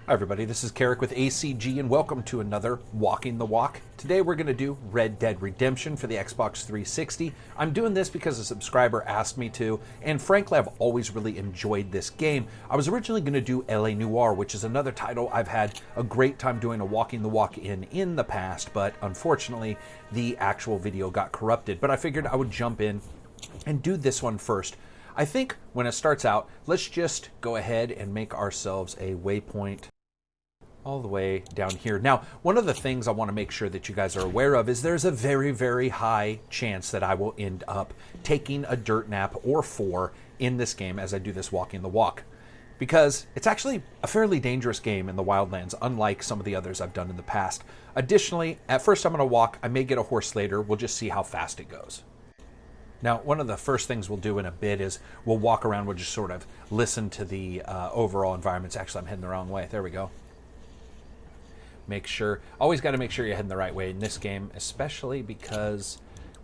Hi everybody, this is Karak with ACG and welcome to another Walking the Walk. Today we're going to do Red Dead Redemption for the Xbox 360. I'm doing this because a subscriber asked me to, and frankly I've always really enjoyed this game. I was originally going to do LA Noire, which is another title I've had a great time doing a Walking the Walk in the past, but unfortunately the actual video got corrupted. But I figured I would jump in and do this one first. I think when it starts out, let's just go ahead and make ourselves a waypoint all the way down here. Now, one of the things I want to make sure that you guys are aware of is there's a very, very high chance that I will end up taking a dirt nap or four in this game as I do this Walking the Walk, because it's actually a fairly dangerous game in the wildlands, unlike some of the others I've done in the past. Additionally, at first I'm going to walk. I may get a horse later. We'll just see how fast it goes. Now, one of the first things we'll do in a bit is we'll walk around. We'll just sort of listen to the overall environments. Actually, I'm heading the wrong way. There we go. Make sure, always got to make sure you're heading the right way in this game, especially because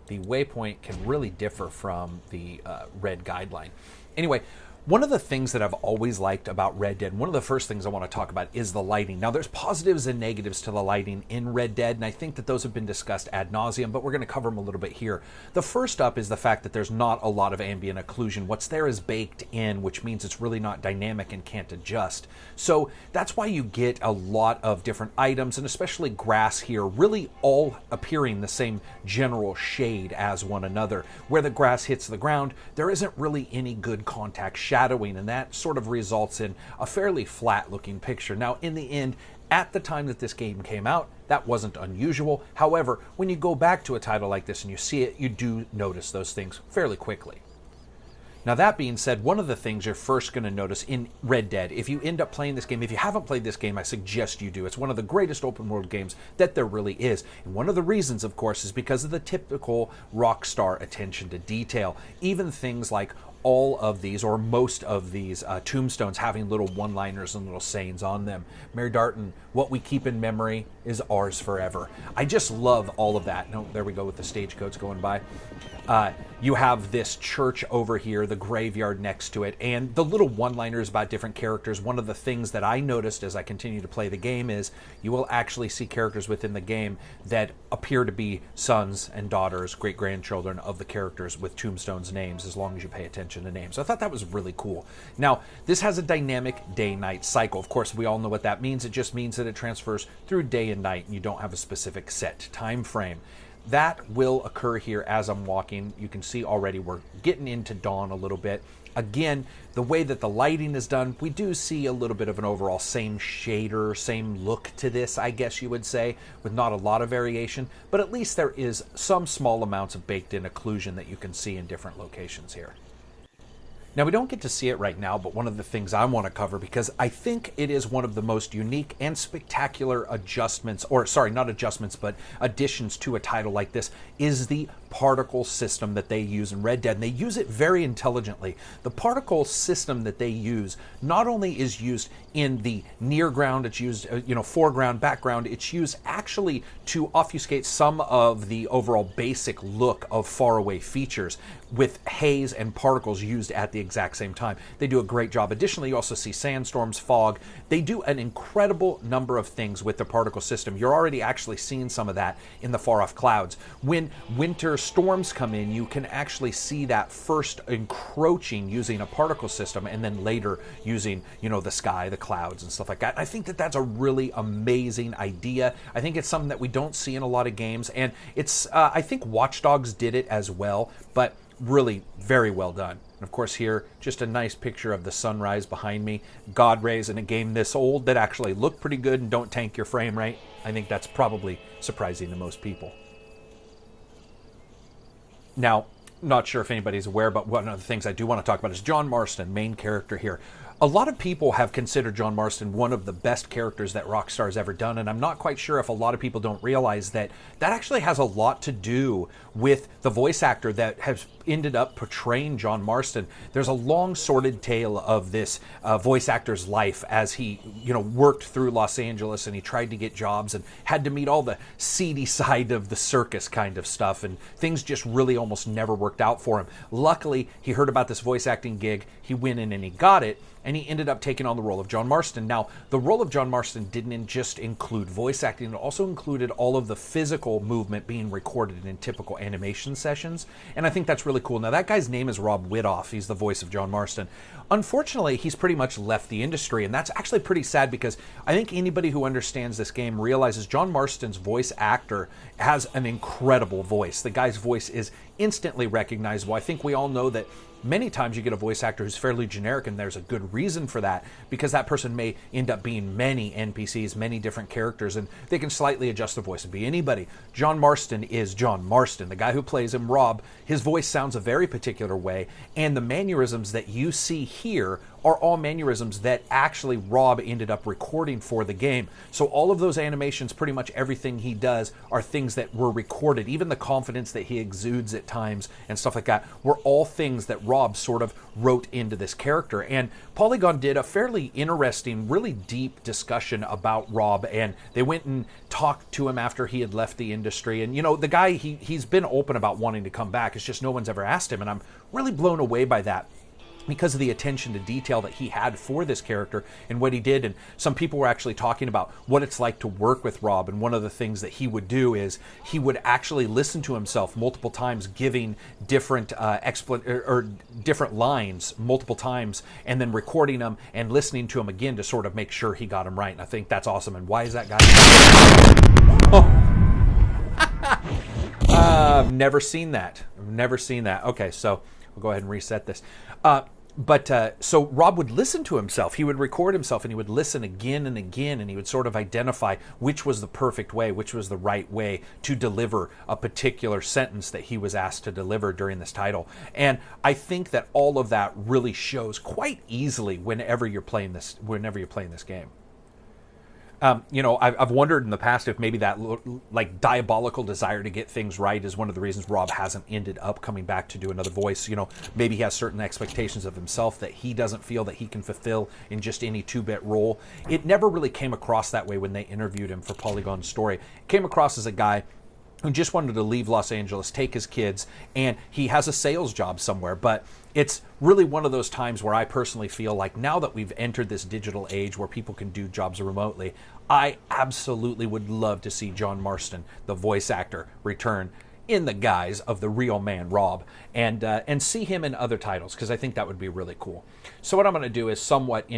the waypoint can really differ from the red guideline. Anyway, one of the things that I've always liked about Red Dead, one of the first things I want to talk about is the lighting. Now, there's positives and negatives to the lighting in Red Dead, and I think that those have been discussed ad nauseum, but we're going to cover them a little bit here. The first up is the fact that there's not a lot of ambient occlusion. What's there is baked in, which means it's really not dynamic and can't adjust. So that's why you get a lot of different items, and especially grass here, really all appearing the same general shade as one another. Where the grass hits the ground, there isn't really any good contact shadowing, and that sort of results in a fairly flat looking picture. Now, in the end, at the time that this game came out, that wasn't unusual. However, when you go back to a title like this and you see it, you do notice those things fairly quickly. Now, that being said, one of the things you're first going to notice in Red Dead, if you end up playing this game, if you haven't played this game, I suggest you do. It's one of the greatest open world games that there really is. And one of the reasons, of course, is because of the typical Rockstar attention to detail. Even things like all of these, or most of these tombstones having little one-liners and little sayings on them. Mary Darton, what we keep in memory is ours forever. I just love all of that. No, there we go with the stagecoach going by. You have this church over here, the graveyard next to it, and the little one-liners about different characters. One of the things that I noticed as I continue to play the game is you will actually see characters within the game that appear to be sons and daughters, great-grandchildren of the characters with tombstones names, as long as you pay attention to names. So I thought that was really cool. Now, this has a dynamic day-night cycle. Of course, we all know what that means. It just means that it transfers through day and night, and you don't have a specific set time frame. That will occur here as I'm walking. You can see already we're getting into dawn a little bit. Again, the way that the lighting is done, we do see a little bit of an overall same shader, same look to this, I guess you would say, with not a lot of variation, but at least there is some small amounts of baked-in occlusion that you can see in different locations here. Now, we don't get to see it right now, but one of the things I want to cover, because I think it is one of the most unique and spectacular adjustments, or sorry, not adjustments, but additions to a title like this, is the particle system that they use in Red Dead, and they use it very intelligently. The particle system that they use not only is used in the near ground, it's used, foreground, background, it's used actually to obfuscate some of the overall basic look of faraway features with haze and particles used at the exact same time. They do a great job. Additionally, you also see sandstorms, fog. They do an incredible number of things with the particle system. You're already actually seeing some of that in the far off clouds. When winter storms come in, you can actually see that first encroaching using a particle system, and then later using, the sky, the clouds and stuff like that. I think that that's a really amazing idea. I think it's something that we don't see in a lot of games, and it's, I think Watch Dogs did it as well, but really very well done. And of course here, just a nice picture of the sunrise behind me. God rays in a game this old that actually look pretty good and don't tank your frame rate. I think that's probably surprising to most people. Now, not sure if anybody's aware, but one of the things I do want to talk about is John Marston, main character here. A lot of people have considered John Marston one of the best characters that Rockstar has ever done, and I'm not quite sure if a lot of people don't realize that that actually has a lot to do with the voice actor that has ended up portraying John Marston. There's a long sordid tale of this voice actor's life as he, worked through Los Angeles, and he tried to get jobs and had to meet all the seedy side of the circus kind of stuff, and things just really almost never worked out for him. Luckily, he heard about this voice acting gig, he went in and he got it, and he ended up taking on the role of John Marston. Now, the role of John Marston didn't just include voice acting, it also included all of the physical movement being recorded in typical animation sessions, and I think that's really cool. Now, that guy's name is Rob Whittoff. He's the voice of John Marston. Unfortunately, he's pretty much left the industry, and that's actually pretty sad because I think anybody who understands this game realizes John Marston's voice actor has an incredible voice. The guy's voice is instantly recognizable. I think we all know that many times you get a voice actor who's fairly generic, and there's a good reason for that, because that person may end up being many NPCs, many different characters, and they can slightly adjust the voice and be anybody. John Marston is John Marston. The guy who plays him, Rob, his voice sounds a very particular way, and the mannerisms that you see here are all mannerisms that actually Rob ended up recording for the game. So all of those animations, pretty much everything he does, are things that were recorded. Even the confidence that he exudes at times and stuff like that were all things that Rob sort of wrote into this character. And Polygon did a fairly interesting, really deep discussion about Rob, and they went and talked to him after he had left the industry. And, you know, the guy, he's been open about wanting to come back. It's just no one's ever asked him, and I'm really blown away by that, because of the attention to detail that he had for this character and what he did. And some people were actually talking about what it's like to work with Rob, and one of the things that he would do is he would actually listen to himself multiple times giving different different lines multiple times, and then recording them and listening to him again to sort of make sure he got them right. And I think that's awesome. And why is that guy? I've never seen that. Okay, so we'll go ahead and reset this. So Rob would listen to himself. He would record himself, and he would listen again and again, and he would sort of identify which was the perfect way, which was the right way to deliver a particular sentence that he was asked to deliver during this title. And I think that all of that really shows quite easily whenever you're playing this game. You know, I've wondered in the past if maybe that like diabolical desire to get things right is one of the reasons Rob hasn't ended up coming back to do another voice. You know, maybe he has certain expectations of himself that he doesn't feel that he can fulfill in just any 2-bit role. It never really came across that way when they interviewed him for Polygon's story. It came across as a guy who just wanted to leave Los Angeles, take his kids, and he has a sales job somewhere. But it's really one of those times where I personally feel like now that we've entered this digital age where people can do jobs remotely, I absolutely would love to see John Marston, the voice actor, return in the guise of the real man, Rob, and see him in other titles, because I think that would be really cool. So what I'm going to do is somewhat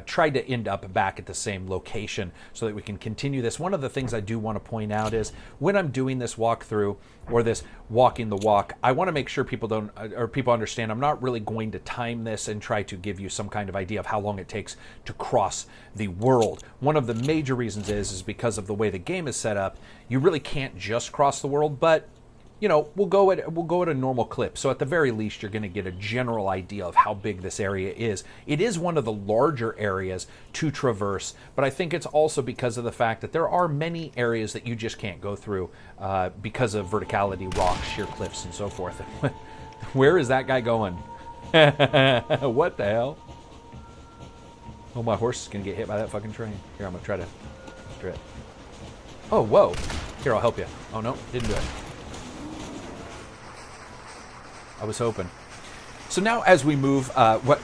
try to end up back at the same location so that we can continue this. One of the things I do want to point out is when I'm doing this walkthrough or this walking the walk, I want to make sure people understand I'm not really going to time this and try to give you some kind of idea of how long it takes to cross the world. One of the major reasons is because of the way the game is set up, you really can't just cross the world, but you know, we'll go at a normal clip. So at the very least, you're going to get a general idea of how big this area is. It is one of the larger areas to traverse, but I think it's also because of the fact that there are many areas that you just can't go through because of verticality, rocks, sheer cliffs, and so forth. Where is that guy going? What the hell? Oh, my horse is going to get hit by that fucking train. Here, I'm going to try to do it. Oh, whoa. Here, I'll help you. Oh, no, didn't do it. I was hoping. So now as we move,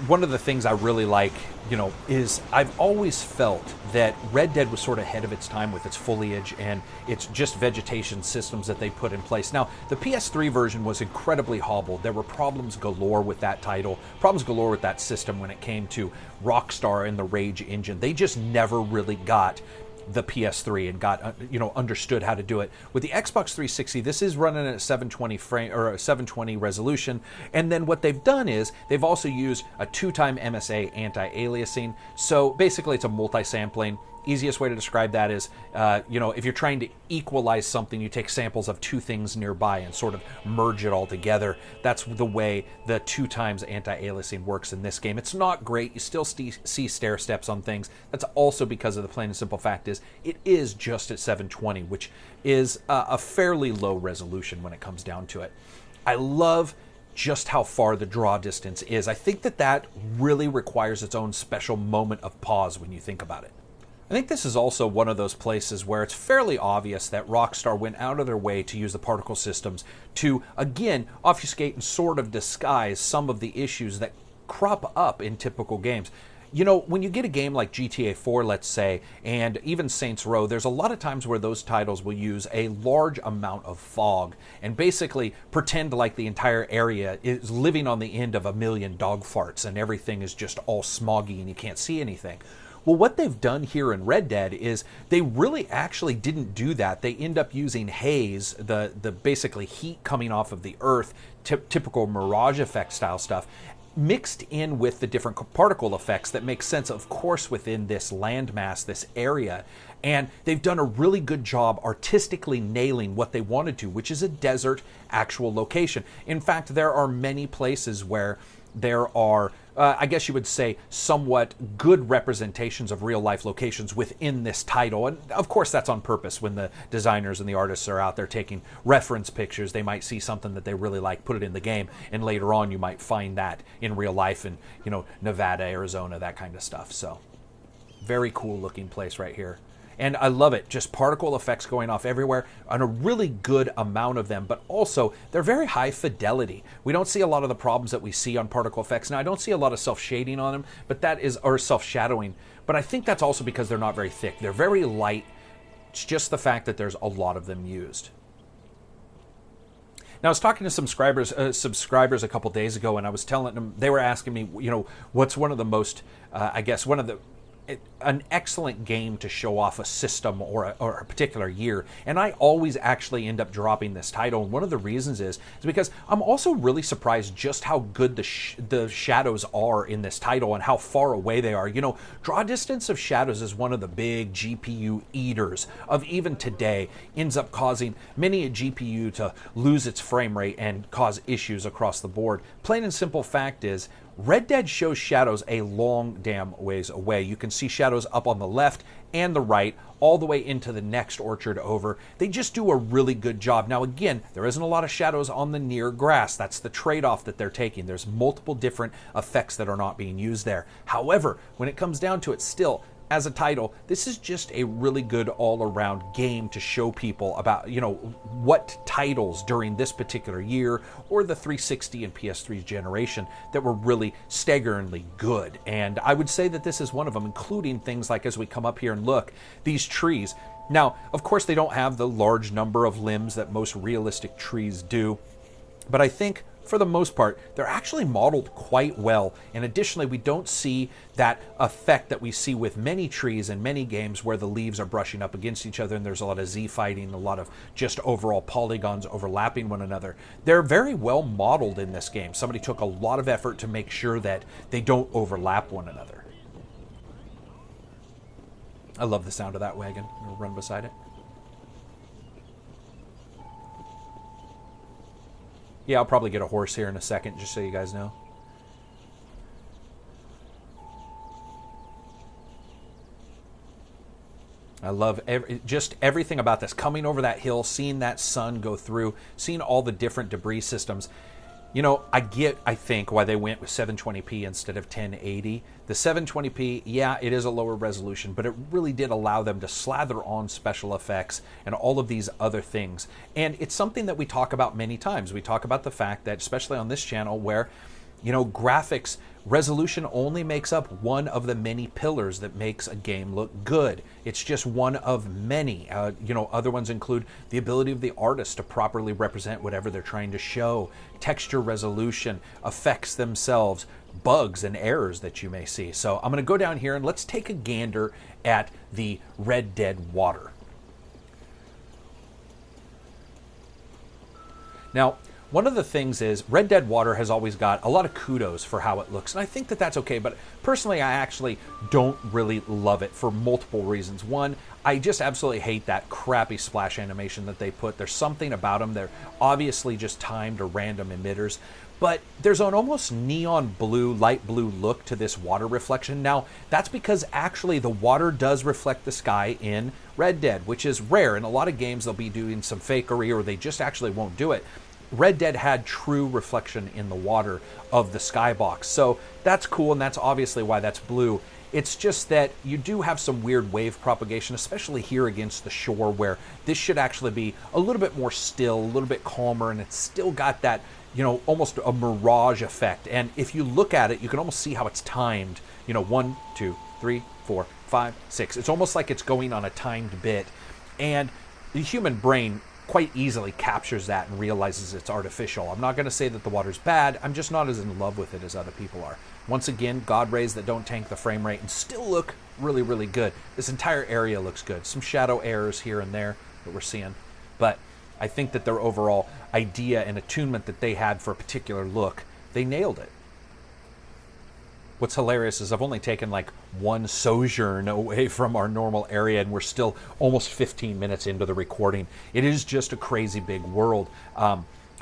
one of the things I really like, you know, is I've always felt that Red Dead was sort of ahead of its time with its foliage and its just vegetation systems that they put in place. Now, the PS3 version was incredibly hobbled. There were problems galore with that title, problems galore with that system when it came to Rockstar and the Rage engine. They just never really got the PS3 and got understood how to do it. With the Xbox 360, this is running at 720 frame or a 720 resolution, and then what they've done is they've also used a 2-time MSA anti-aliasing. So basically, it's a multi-sampling. Easiest way to describe that is, if you're trying to equalize something, you take samples of 2 things nearby and sort of merge it all together. That's the way the 2 times anti-aliasing works in this game. It's not great. You still see stair steps on things. That's also because of the plain and simple fact is it is just at 720, which is a fairly low resolution when it comes down to it. I love just how far the draw distance is. I think that really requires its own special moment of pause when you think about it. I think this is also one of those places where it's fairly obvious that Rockstar went out of their way to use the particle systems to, again, obfuscate and sort of disguise some of the issues that crop up in typical games. You know, when you get a game like GTA 4, let's say, and even Saints Row, there's a lot of times where those titles will use a large amount of fog and basically pretend like the entire area is living on the end of a million dog farts and everything is just all smoggy and you can't see anything. Well, what they've done here in Red Dead is they really actually didn't do that. They end up using haze, the basically heat coming off of the earth, typical Mirage effect style stuff, mixed in with the different particle effects that make sense, of course, within this landmass, this area. And they've done a really good job artistically nailing what they wanted to, which is a desert actual location. In fact, there are many places where there are, I guess you would say, somewhat good representations of real life locations within this title. And of course, that's on purpose. When the designers and the artists are out there taking reference pictures, they might see something that they really like, put it in the game, and later on you might find that in real life in, you know, Nevada, Arizona, that kind of stuff. So very cool looking place right here. And I love it. Just particle effects going off everywhere, and a really good amount of them, but also they're very high fidelity. We don't see a lot of the problems that we see on particle effects. Now, I don't see a lot of self-shading on them, but that is, or self-shadowing, but I think that's also because they're not very thick. They're very light. It's just the fact that there's a lot of them used. Now, I was talking to some subscribers a couple days ago, and I was telling them, they were asking me, you know, what's one of the most, I guess, an excellent game to show off a system or a particular year. And I always actually end up dropping this title. And one of the reasons is because I'm also really surprised just how good the shadows are in this title and how far away they are. You know, draw distance of shadows is one of the big GPU eaters of even today. Ends up causing many a GPU to lose its frame rate and cause issues across the board. Plain and simple fact is, Red Dead shows shadows a long damn ways away. You can see shadows up on the left and the right, all the way into the next orchard over. They just do a really good job. Now, again, there isn't a lot of shadows on the near grass. That's the trade-off that they're taking. There's multiple different effects that are not being used there. However, when it comes down to it, still, as a title, this is just a really good all-around game to show people about, you know, what titles during this particular year or the 360 and PS3 generation that were really staggeringly good. And I would say that this is one of them, including things like, as we come up here and look, these trees. Now, of course, they don't have the large number of limbs that most realistic trees do, but I think for the most part, they're actually modeled quite well. And additionally, we don't see that effect that we see with many trees in many games where the leaves are brushing up against each other and there's a lot of Z fighting, a lot of just overall polygons overlapping one another. They're very well modeled in this game. Somebody took a lot of effort to make sure that they don't overlap one another. I love the sound of that wagon. We'll run beside it. Yeah, I'll probably get a horse here in a second, just so you guys know. I love just everything about this. Coming over that hill, seeing that sun go through, seeing all the different debris systems. You know, I think, why they went with 720p instead of 1080. The 720p, yeah, it is a lower resolution, but it really did allow them to slather on special effects and all of these other things. And it's something that we talk about many times. We talk about the fact that, especially on this channel, where, you know, graphics resolution only makes up one of the many pillars that makes a game look good. It's just one of many. You know, other ones include the ability of the artist to properly represent whatever they're trying to show, texture resolution, effects themselves, bugs and errors that you may see. So I'm going to go down here and let's take a gander at the Red Dead water. Now, one of the things is Red Dead Water has always got a lot of kudos for how it looks, and I think that that's okay, but personally I actually don't really love it for multiple reasons. One, I just absolutely hate that crappy splash animation that they put. There's something about them. They're obviously just timed or random emitters, but there's an almost neon blue, light blue look to this water reflection. Now, that's because actually the water does reflect the sky in Red Dead, which is rare. In a lot of games, they'll be doing some fakery or they just actually won't do it. Red Dead had true reflection in the water of the skybox. So that's cool, and that's obviously why that's blue. It's just that you do have some weird wave propagation, especially here against the shore, where this should actually be a little bit more still, a little bit calmer, and it's still got that, you know, almost a mirage effect. And if you look at it, you can almost see how it's timed. You know, 1, 2, 3, 4, 5, 6. It's almost like it's going on a timed bit. And the human brain quite easily captures that and realizes it's artificial. I'm not going to say that the water's bad. I'm just not as in love with it as other people are. Once again, God rays that don't tank the frame rate and still look really, really good. This entire area looks good. Some shadow errors here and there that we're seeing. But I think that their overall idea and attunement that they had for a particular look, they nailed it. What's hilarious is I've only taken like one sojourn away from our normal area, and we're still almost 15 minutes into the recording. It is just a crazy big world.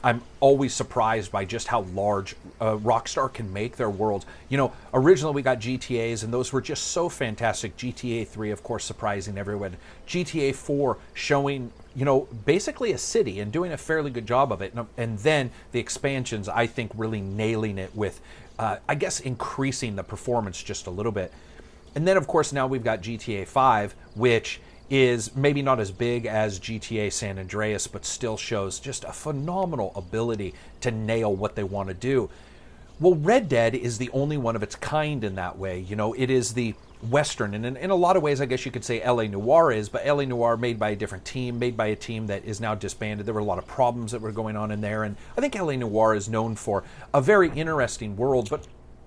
I'm always surprised by just how large Rockstar can make their worlds. You know, originally we got GTAs, and those were just so fantastic. GTA 3, of course, surprising everyone. GTA 4 showing, you know, basically a city and doing a fairly good job of it. And then the expansions, I think, really nailing it with, I guess, increasing the performance just a little bit. And then, of course, now we've got GTA 5, which is maybe not as big as GTA San Andreas, but still shows just a phenomenal ability to nail what they want to do. Well, Red Dead is the only one of its kind in that way. You know, it is the Western, and in a lot of ways, I guess you could say LA Noire is, but LA Noire made by a different team, made by a team that is now disbanded. There were a lot of problems that were going on in there, and I think LA Noire is known for a very interesting world, but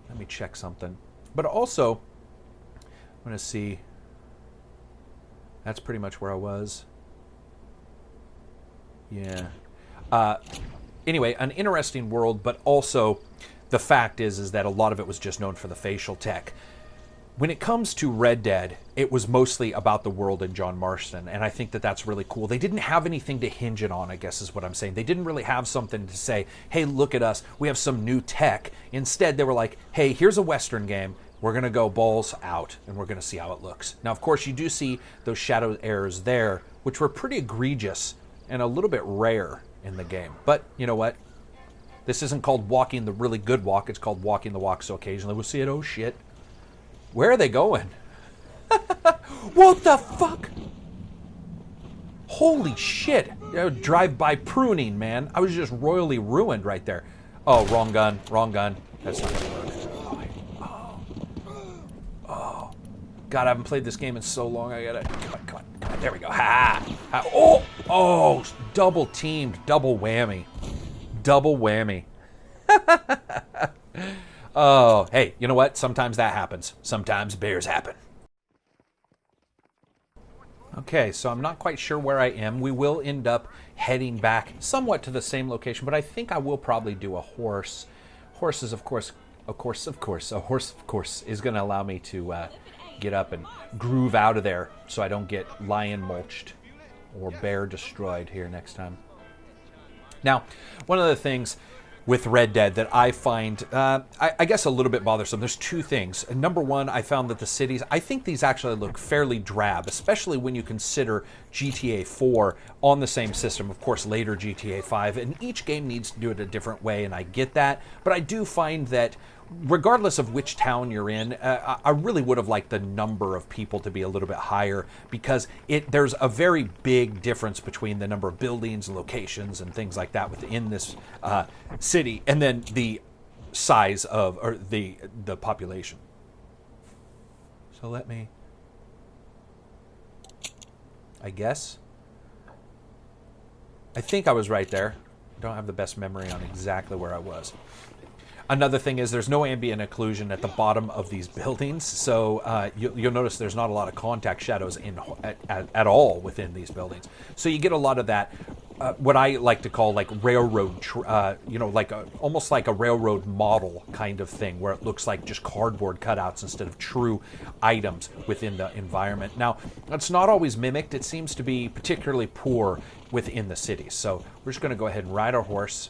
let me check something. But also, I'm going to see, that's pretty much where I was. Yeah. Anyway, an interesting world, but also the fact is that a lot of it was just known for the facial tech. When it comes to Red Dead, it was mostly about the world and John Marston, and I think that that's really cool. They didn't have anything to hinge it on, I guess is what I'm saying. They didn't really have something to say, hey, look at us, we have some new tech. Instead, they were like, hey, here's a Western game. We're going to go balls out, and we're going to see how it looks. Now, of course, you do see those shadow errors there, which were pretty egregious and a little bit rare in the game. But you know what? This isn't called walking the really good walk. It's called walking the walk, so occasionally we'll see it. Oh, shit. Where are they going? What the fuck? Holy shit. Drive-by pruning, man. I was just royally ruined right there. Oh, wrong gun. Wrong gun. That's not going to work. God, I haven't played this game in so long. I gotta... Come on. There we go. Ha! Oh! Double teamed. Double whammy. Double whammy. Oh, hey, you know what? Sometimes that happens. Sometimes bears happen. Okay, so I'm not quite sure where I am. We will end up heading back somewhat to the same location, but I think I will probably do a horse. Horses, of course. A horse, of course, is going to allow me to get up and groove out of there so I don't get lion mulched or bear destroyed here next time. Now, one of the things with Red Dead that I find, I guess, a little bit bothersome. There's two things. Number one, I found that the cities, I think these actually look fairly drab, especially when you consider GTA 4 on the same system, of course, later GTA 5, and each game needs to do it a different way, and I get that, but I do find that regardless of which town you're in, I really would have liked the number of people to be a little bit higher, because there's a very big difference between the number of buildings, locations, and things like that within this city, and then the size of, or the population. So let me, I guess. I think I was right there. I don't have the best memory on exactly where I was. Another thing is there's no ambient occlusion at the bottom of these buildings, so you'll notice there's not a lot of contact shadows at all within these buildings. So you get a lot of that, what I like to call like railroad, almost like a railroad model kind of thing, where it looks like just cardboard cutouts instead of true items within the environment. Now, that's not always mimicked. It seems to be particularly poor within the cities. So we're just going to go ahead and ride our horse.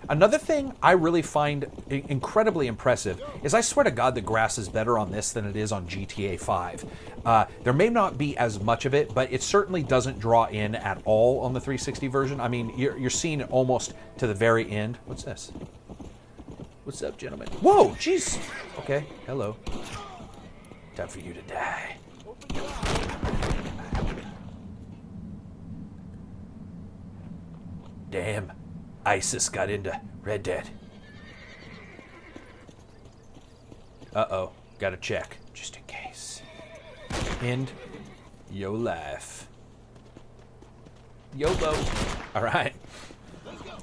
Another thing I really find incredibly impressive is, I swear to God, the grass is better on this than it is on GTA 5. There may not be as much of it, but it certainly doesn't draw in at all on the 360 version. I mean, you're seeing it almost to the very end. What's this? What's up, gentlemen? Whoa, jeez. Okay, hello. Time for you to die. Damn, ISIS got into Red Dead. Uh-oh, gotta check, just in case. End your life. YOLO. All right.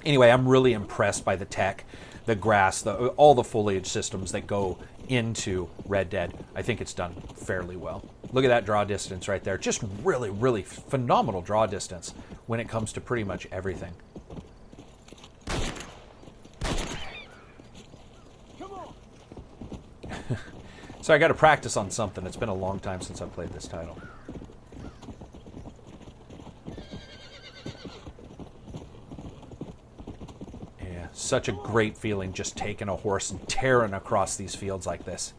Anyway, I'm really impressed by the tech, the grass, all the foliage systems that go into Red Dead. I think it's done fairly well. Look at that draw distance right there. Just really, really phenomenal draw distance when it comes to pretty much everything. So I got to practice on something. It's been a long time since I played this title. Yeah, such a great feeling just taking a horse and tearing across these fields like this.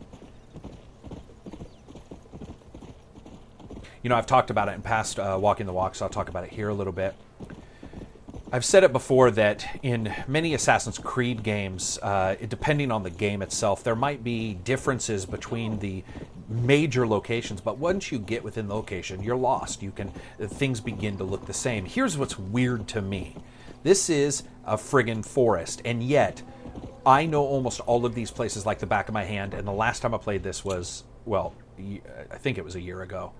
You know, I've talked about it in past Walking the Walk, so I'll talk about it here a little bit. I've said it before that in many Assassin's Creed games, depending on the game itself, there might be differences between the major locations, but once you get within the location, you're lost. Things begin to look the same. Here's what's weird to me. This is a friggin' forest, and yet I know almost all of these places like the back of my hand, and the last time I played this was, well, I think it was a year ago.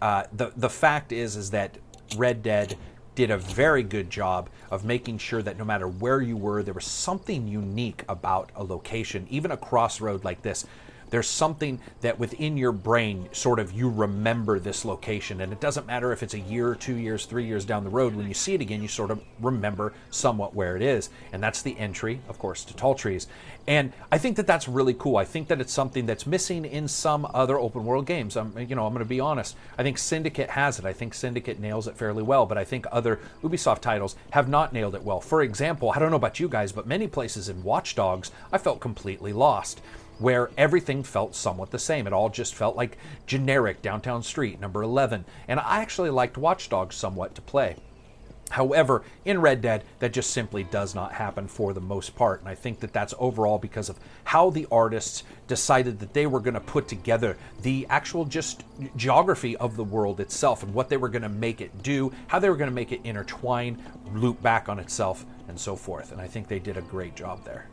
The fact is that Red Dead did a very good job of making sure that no matter where you were, there was something unique about a location, even a crossroad like this. There's something that within your brain, sort of, you remember this location. And it doesn't matter if it's a year, 2 years, 3 years down the road. When you see it again, you sort of remember somewhat where it is. And that's the entry, of course, to Tall Trees. And I think that that's really cool. I think that it's something that's missing in some other open world games. I'm going to be honest. I think Syndicate has it. I think Syndicate nails it fairly well. But I think other Ubisoft titles have not nailed it well. For example, I don't know about you guys, but many places in Watch Dogs, I felt completely lost, where everything felt somewhat the same. It all just felt like generic Downtown Street, number 11. And I actually liked Watch Dogs somewhat to play. However, in Red Dead, that just simply does not happen for the most part. And I think that that's overall because of how the artists decided that they were going to put together the actual just geography of the world itself and what they were going to make it do, how they were going to make it intertwine, loop back on itself, and so forth. And I think they did a great job there.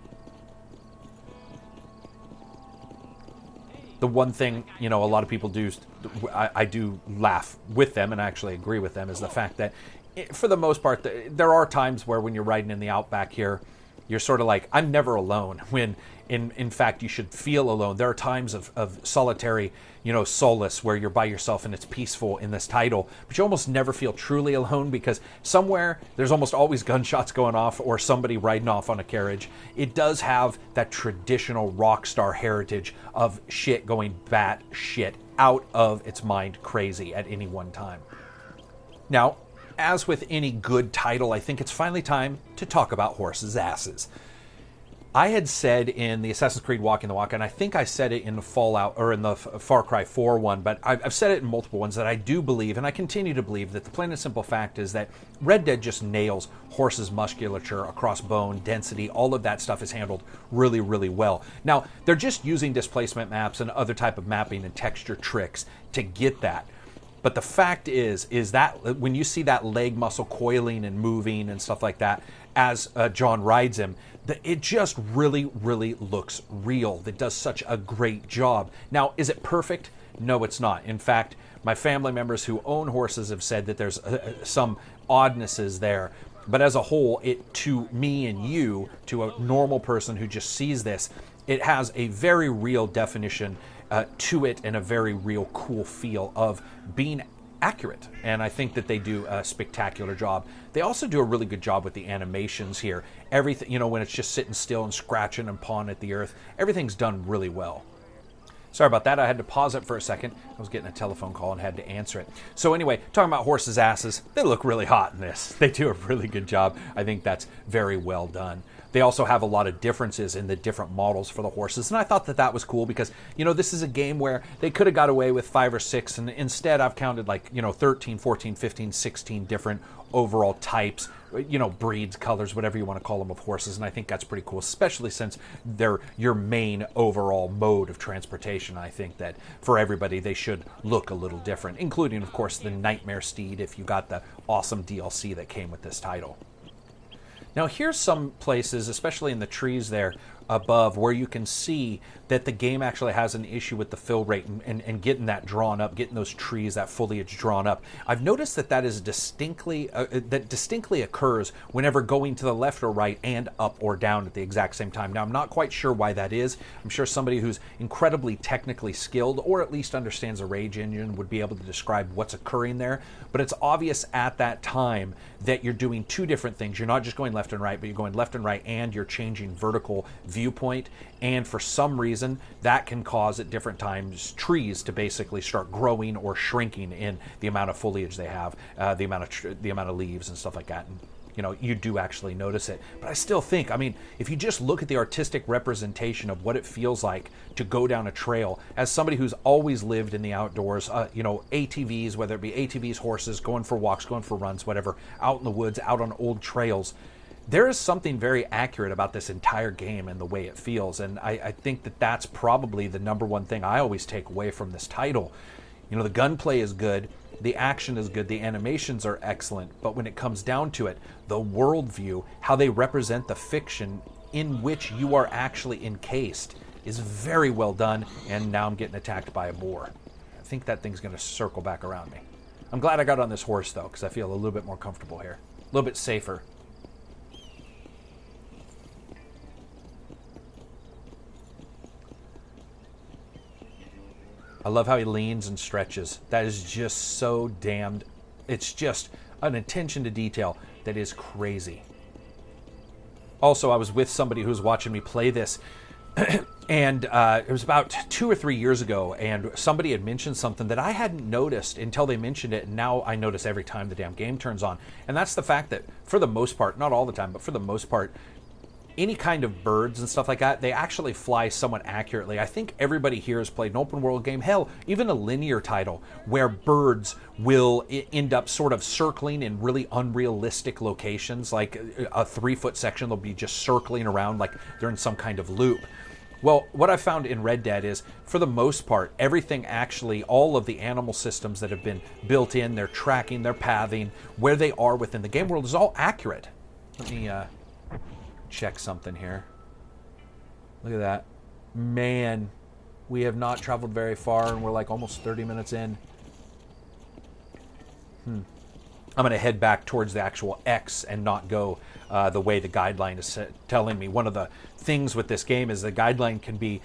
The one thing, a lot of people do, I do laugh with them and actually agree with them, is the fact that for the most part, there are times where when you're riding in the outback here, you're sort of like, I'm never alone, when in fact you should feel alone. There are times of solitary, solace where you're by yourself and it's peaceful in this title, but you almost never feel truly alone because somewhere there's almost always gunshots going off or somebody riding off on a carriage. It does have that traditional rock star heritage of shit going bat shit out of its mind crazy at any one time. Now, as with any good title, I think it's finally time to talk about horses' asses. I had said in the Assassin's Creed Walking the Walk, and I think I said it in the Fallout, or in the Far Cry 4 one, but I've said it in multiple ones, that I do believe, and I continue to believe, that the plain and simple fact is that Red Dead just nails horses' musculature across bone, density, all of that stuff is handled really, really well. Now, they're just using displacement maps and other type of mapping and texture tricks to get that. But the fact is that when you see that leg muscle coiling and moving and stuff like that as John rides him, it just really, really looks real. It does such a great job. Now, is it perfect? No, it's not. In fact, my family members who own horses have said that there's some oddnesses there. But as a whole, to me and you, to a normal person who just sees this, it has a very real definition to it and a very real cool feel of being accurate. And I think that they do a spectacular job. They also do a really good job with the animations here. Everything, when it's just sitting still and scratching and pawing at the earth, everything's done really well. Sorry about that. I had to pause it for a second. I was getting a telephone call and had to answer it. So anyway, talking about horses' asses, they look really hot in this. They do a really good job. I think that's very well done. They also have a lot of differences in the different models for the horses. And I thought that that was cool because, you know, this is a game where they could have got away with 5 or 6. And instead I've counted like, you know, 13, 14, 15, 16 different overall types, you know, breeds, colors, whatever you want to call them, of horses. And I think that's pretty cool, especially since they're your main overall mode of transportation. I think that for everybody, they should look a little different, including, of course, the Nightmare Steed if you got the awesome DLC that came with this title. Now here's some places, especially in the trees there above, where you can see that the game actually has an issue with the fill rate and getting that drawn up, getting those trees, that foliage drawn up. I've noticed that that is distinctly occurs whenever going to the left or right and up or down at the exact same time. Now I'm not quite sure why that is. I'm sure somebody who's incredibly technically skilled or at least understands a Rage engine would be able to describe what's occurring there, but it's obvious at that time that you're doing two different things. You're not just going left and right, but you're going left and right and you're changing vertical viewpoint, and for some reason that can cause at different times trees to basically start growing or shrinking in the amount of foliage they have, the amount of leaves and stuff like that. And you know, you do actually notice it. But I still think, I mean, if you just look at the artistic representation of what it feels like to go down a trail, as somebody who's always lived in the outdoors, you know, ATVs, whether it be ATVs, horses, going for walks, going for runs, whatever, out in the woods, out on old trails, there is something very accurate about this entire game and the way it feels. And I think that that's probably the number one thing I always take away from this title. You know, the gunplay is good, the action is good, the animations are excellent, but when it comes down to it, the worldview, how they represent the fiction in which you are actually encased, is very well done. And now I'm getting attacked by a boar. I think that thing's going to circle back around me. I'm glad I got on this horse, though, because I feel a little bit more comfortable here. A little bit safer. I love how he leans and stretches. That is just so damned... It's just an attention to detail that is crazy. Also, I was with somebody who was watching me play this, and it was about 2 or 3 years ago, and somebody had mentioned something that I hadn't noticed until they mentioned it, and now I notice every time the damn game turns on. And that's the fact that, for the most part, not all the time, but for the most part, any kind of birds and stuff like that, they actually fly somewhat accurately. I think everybody here has played an open world game, hell, even a linear title, where birds will end up sort of circling in really unrealistic locations, like a 3-foot section, they'll be just circling around like they're in some kind of loop. Well, what I found in Red Dead is, for the most part, everything actually, all of the animal systems that have been built in, their tracking, their pathing, where they are within the game world is all accurate. Let me check something here. Look at that. Man, we have not traveled very far and we're like almost 30 minutes in. I'm going to head back towards the actual X and not go the way the guideline is telling me. One of the things with this game is the guideline can be...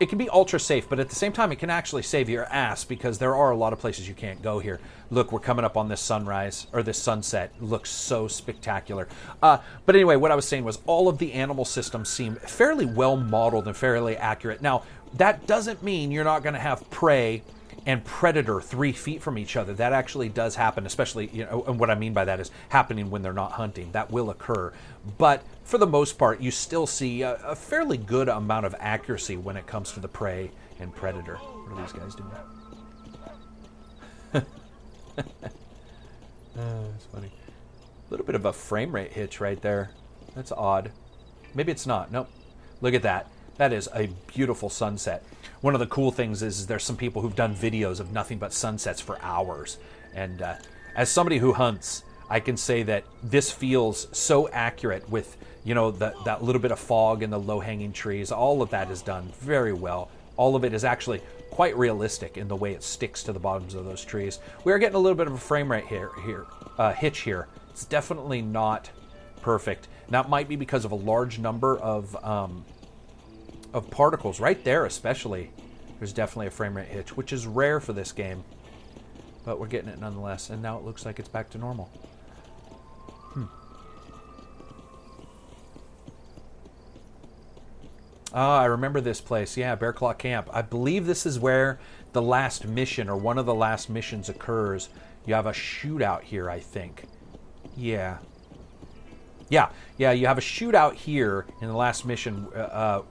It can be ultra safe, but at the same time, it can actually save your ass because there are a lot of places you can't go here. Look, we're coming up on this sunrise, or this sunset. It looks so spectacular. But anyway, what I was saying was all of the animal systems seem fairly well modeled and fairly accurate. Now, that doesn't mean you're not going to have prey and predator 3 feet from each other. That actually does happen, especially, you know, and what I mean by that is happening when they're not hunting. That will occur. But for the most part, you still see a fairly good amount of accuracy when it comes to the prey and predator. What are these guys doing? That's funny. A little bit of a frame rate hitch right there. That's odd. Maybe it's not. Nope. Look at that. That is a beautiful sunset. One of the cool things is there's some people who've done videos of nothing but sunsets for hours. And as somebody who hunts, I can say that this feels so accurate with, you know, that little bit of fog and the low-hanging trees. All of that is done very well. All of it is actually quite realistic in the way it sticks to the bottoms of those trees. We are getting a little bit of a frame rate hitch here. It's definitely not perfect. That might be because of a large number of particles right there, especially. There's definitely a frame rate hitch, which is rare for this game, but we're getting it nonetheless. And now it looks like it's back to normal. I remember this place. Yeah, Bear Claw Camp. I believe this is where the last mission, or one of the last missions, occurs. You have a shootout here, I think. Yeah. Yeah, yeah, you have a shootout here in the last mission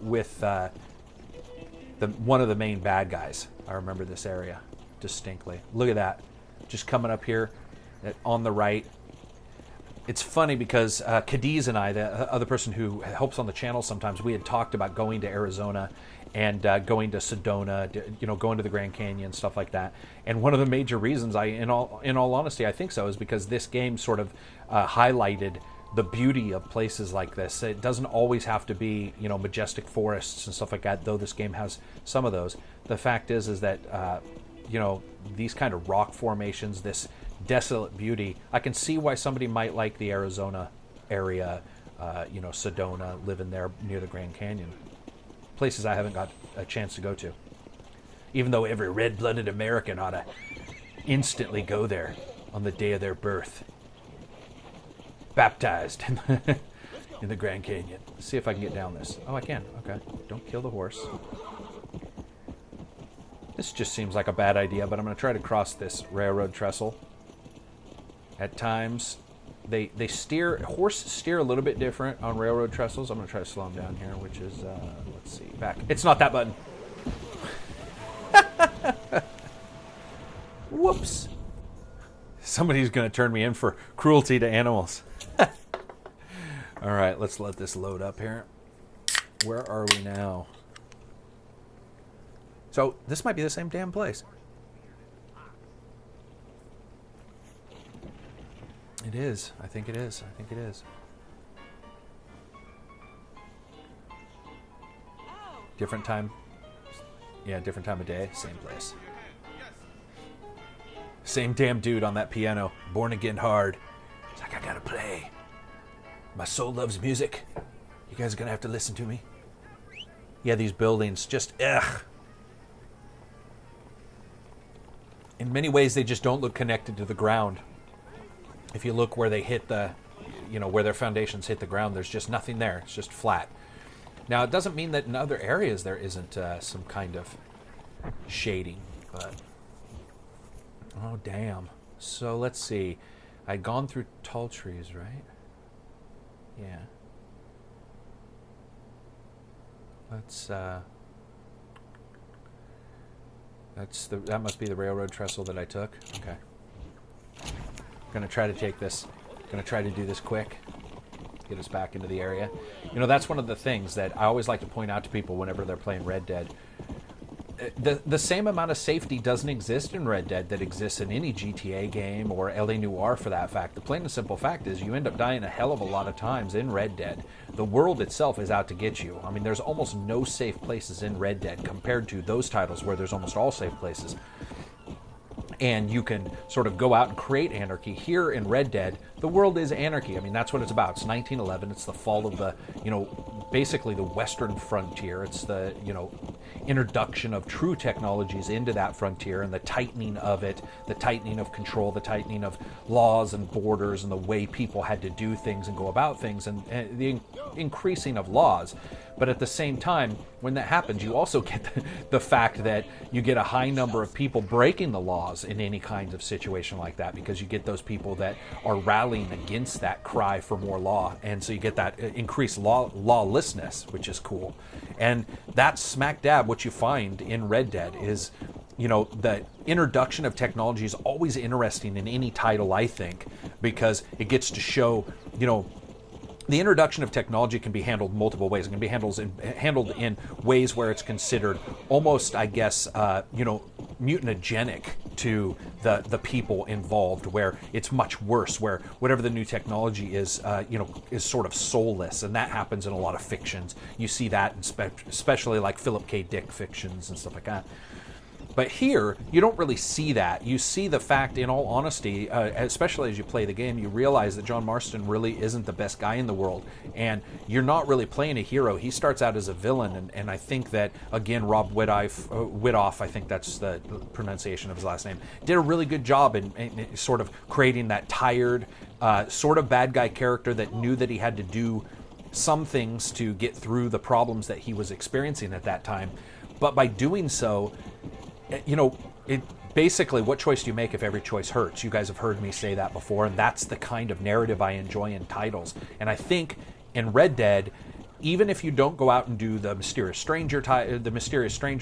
with one of the main bad guys. I remember this area distinctly. Look at that. Just coming up here on the right. It's funny because Cadiz and I, the other person who helps on the channel sometimes, we had talked about going to Arizona and going to Sedona, going to the Grand Canyon, stuff like that. And one of the major reasons, in all honesty, I think so, is because this game sort of highlighted the beauty of places like this. It doesn't always have to be, majestic forests and stuff like that, though this game has some of those. The fact is that, these kind of rock formations, this desolate beauty, I can see why somebody might like the Arizona area, Sedona, living there near the Grand Canyon. Places I haven't got a chance to go to. Even though every red-blooded American ought to instantly go there on the day of their birth. Baptized in the Grand Canyon. Let's see if I can get down this. Oh, I can. Okay. Don't kill the horse. This just seems like a bad idea, but I'm going to try to cross this railroad trestle. At times, horses steer a little bit different on railroad trestles. I'm going to try to slow them down here, which is, let's see, back. It's not that button. Whoops. Somebody's going to turn me in for cruelty to animals. All right, let's let this load up here. Where are we now? So this might be the same damn place. It is. I think it is. I think it is. Different time. Yeah, different time of day. Same place. Same damn dude on that piano. Born again hard. It's like, I gotta play. My soul loves music. You guys are gonna have to listen to me. Yeah, these buildings just, ugh. In many ways, they just don't look connected to the ground. If you look where they hit the, where their foundations hit the ground, there's just nothing there. It's just flat. Now, it doesn't mean that in other areas there isn't some kind of shading, but... Oh, damn. So, let's see. I'd gone through tall trees, right? Yeah. Let's, that must be the railroad trestle that I took. Okay. Gonna try to take this. Gonna try to do this quick. Get us back into the area. That's one of the things that I always like to point out to people whenever they're playing Red Dead. The same amount of safety doesn't exist in Red Dead that exists in any GTA game or LA Noire for that fact. The plain and simple fact is you end up dying a hell of a lot of times in Red Dead. The world itself is out to get you. I mean, there's almost no safe places in Red Dead compared to those titles where there's almost all safe places. And you can sort of go out and create anarchy. Here in Red Dead, the world is anarchy. I mean, that's what it's about. It's 1911. It's the fall of the, basically the Western frontier. It's the, introduction of true technologies into that frontier and the tightening of it, the tightening of control, the tightening of laws and borders and the way people had to do things and go about things and the increasing of laws. But at the same time, when that happens, you also get the fact that you get a high number of people breaking the laws in any kind of situation like that, because you get those people that are rallying against that cry for more law. And so you get that increased lawlessness, which is cool. And that's smack dab what you find in Red Dead is, the introduction of technology is always interesting in any title, I think, because it gets to show, the introduction of technology can be handled multiple ways. It can be handled in ways where it's considered almost, I guess, mutagenic to the people involved, where it's much worse, where whatever the new technology is, is sort of soulless, and that happens in a lot of fictions. You see that, especially like Philip K. Dick fictions and stuff like that. But here, you don't really see that. You see the fact, in all honesty, especially as you play the game, you realize that John Marston really isn't the best guy in the world. And you're not really playing a hero. He starts out as a villain. And I think that, again, Rob Widoff, I think that's the pronunciation of his last name, did a really good job in sort of creating that tired, sort of bad guy character that knew that he had to do some things to get through the problems that he was experiencing at that time. But by doing so, basically, what choice do you make if every choice hurts? You guys have heard me say that before, and that's the kind of narrative I enjoy in titles. And I think in Red Dead, even if you don't go out and do the mysterious stranger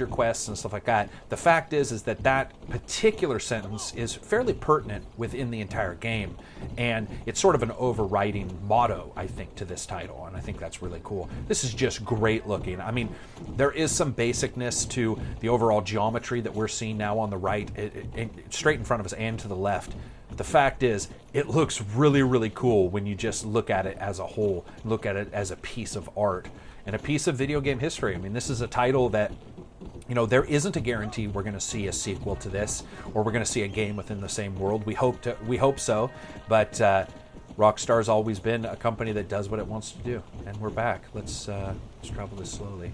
quests and stuff like that, the fact is that that particular sentence is fairly pertinent within the entire game, and it's sort of an overriding motto, I think, to this title, and I think that's really cool. This is just great looking. I mean, there is some basicness to the overall geometry that we're seeing now on the right, straight in front of us and to the left. The fact is, it looks really, really cool when you just look at it as a whole, look at it as a piece of art and a piece of video game history. I mean, this is a title that, you know, there isn't a guarantee we're going to see a sequel to this, or we're going to see a game within the same world. We hope so, but Rockstar's always been a company that does what it wants to do, and we're back. Let's travel this slowly.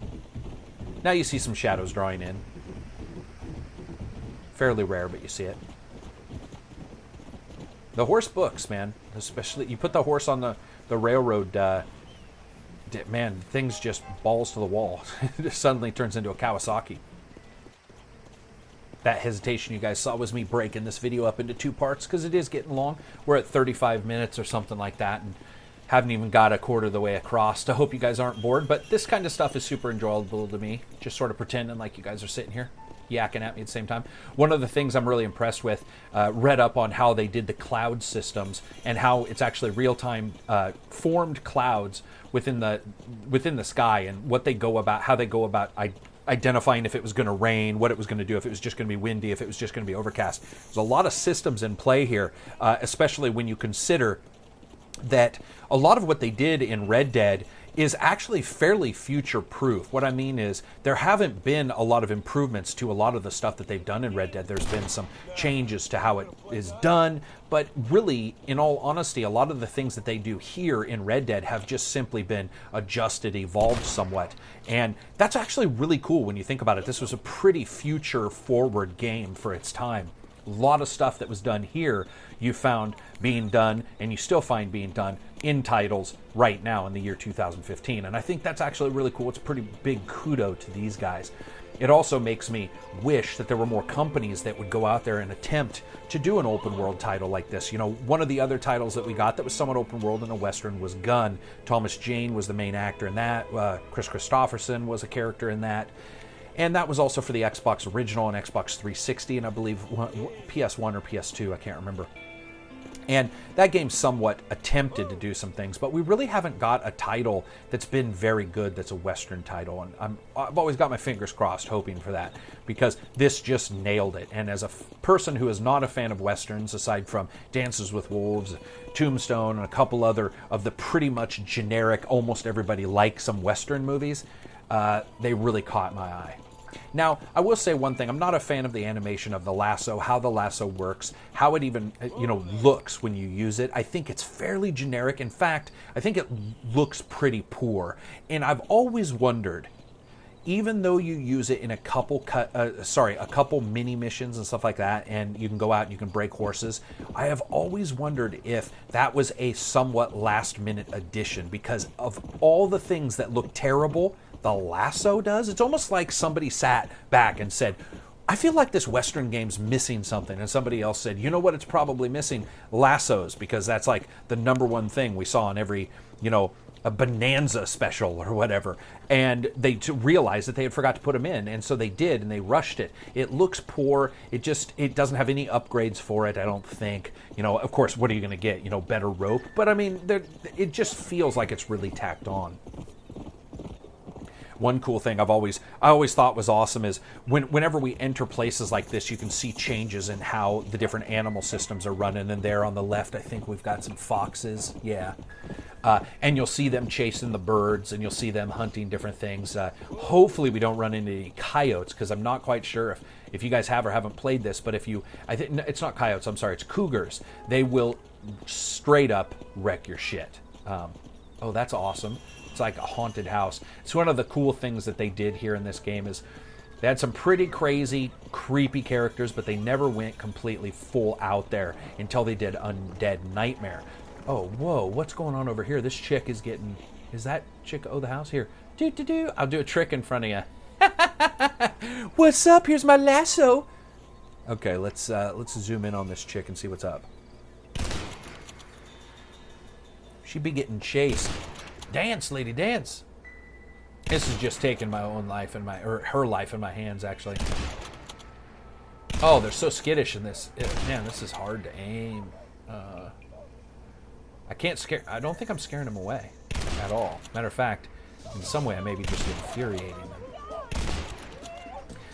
Now you see some shadows drawing in. Fairly rare, but you see it. The horse books, man. Especially, you put the horse on the railroad, man, things just balls to the wall. It suddenly turns into a Kawasaki. That hesitation you guys saw was me breaking this video up into 2 parts because it is getting long. We're at 35 minutes or something like that, and haven't even got a quarter of the way across. I hope you guys aren't bored, but this kind of stuff is super enjoyable to me. Just sort of pretending like you guys are sitting here yakking at me at the same time. One of the things I'm really impressed with, read up on how they did the cloud systems and how it's actually real-time formed clouds within the sky, and what they go about, how they go about identifying if it was going to rain, what it was going to do, if it was just going to be windy, if it was just going to be overcast. There's a lot of systems in play here, especially when you consider that a lot of what they did in Red Dead is actually fairly future-proof. What I mean is, there haven't been a lot of improvements to a lot of the stuff that they've done in Red Dead. There's been some changes to how it is done, but really, in all honesty, a lot of the things that they do here in Red Dead have just simply been adjusted, evolved somewhat. And that's actually really cool when you think about it. This was a pretty future-forward game for its time. A lot of stuff that was done here you found being done, and you still find being done in titles right now in the year 2015. And I think that's actually really cool. It's a pretty big kudo to these guys. It also makes me wish that there were more companies that would go out there and attempt to do an open world title like this. You know, one of the other titles that we got that was somewhat open world in a Western was Gun. Thomas Jane was the main actor in that. Chris Christopherson was a character in that. And that was also for the Xbox original and Xbox 360, and I believe PS1 or PS2, I can't remember. And that game somewhat attempted to do some things, but we really haven't got a title that's been very good that's a Western title. And I've always got my fingers crossed hoping for that, because this just nailed it. And as a person who is not a fan of Westerns, aside from Dances with Wolves, Tombstone, and a couple other of the pretty much generic, almost everybody likes some Western movies, they really caught my eye. Now, I will say one thing. I'm not a fan of the animation of the lasso, how the lasso works, how it even, looks when you use it. I think it's fairly generic. In fact, I think it looks pretty poor. And I've always wondered, even though you use it in a couple mini missions and stuff like that, and you can go out and you can break horses, I have always wondered if that was a somewhat last-minute addition, because of all the things that look terrible, the lasso does. It's almost like somebody sat back and said, I feel like this Western game's missing something. And somebody else said, you know what, it's probably missing? Lassos, because that's like the #1 thing we saw in every, a Bonanza special or whatever. And they realized that they had forgot to put them in. And so they did, and they rushed it. It looks poor. It doesn't have any upgrades for it, I don't think. Of course, what are you going to get? Better rope. But I mean, it just feels like it's really tacked on. One cool thing I always thought was awesome is whenever we enter places like this, you can see changes in how the different animal systems are running. And there on the left, I think we've got some foxes. Yeah. And you'll see them chasing the birds, and you'll see them hunting different things. Hopefully we don't run into any coyotes, because I'm not quite sure if you guys have or haven't played this, but I think it's not coyotes, I'm sorry, it's cougars. They will straight up wreck your shit. Oh, that's awesome. It's like a haunted house. It's one of the cool things that they did here in this game is they had some pretty crazy, creepy characters, but they never went completely full out there until they did Undead Nightmare. Oh, whoa, what's going on over here? This chick is that chick the house? Here. I'll do a trick in front of you. What's up? Here's my lasso. Okay, let's zoom in on this chick and see what's up. She be getting chased. Dance, lady, dance. This is just taking my own life in my, or her life in my hands, actually. Oh, they're so skittish in this. Man, this is hard to aim. I can't scare. I don't think I'm scaring them away at all. Matter of fact, in some way, I may be just infuriating them.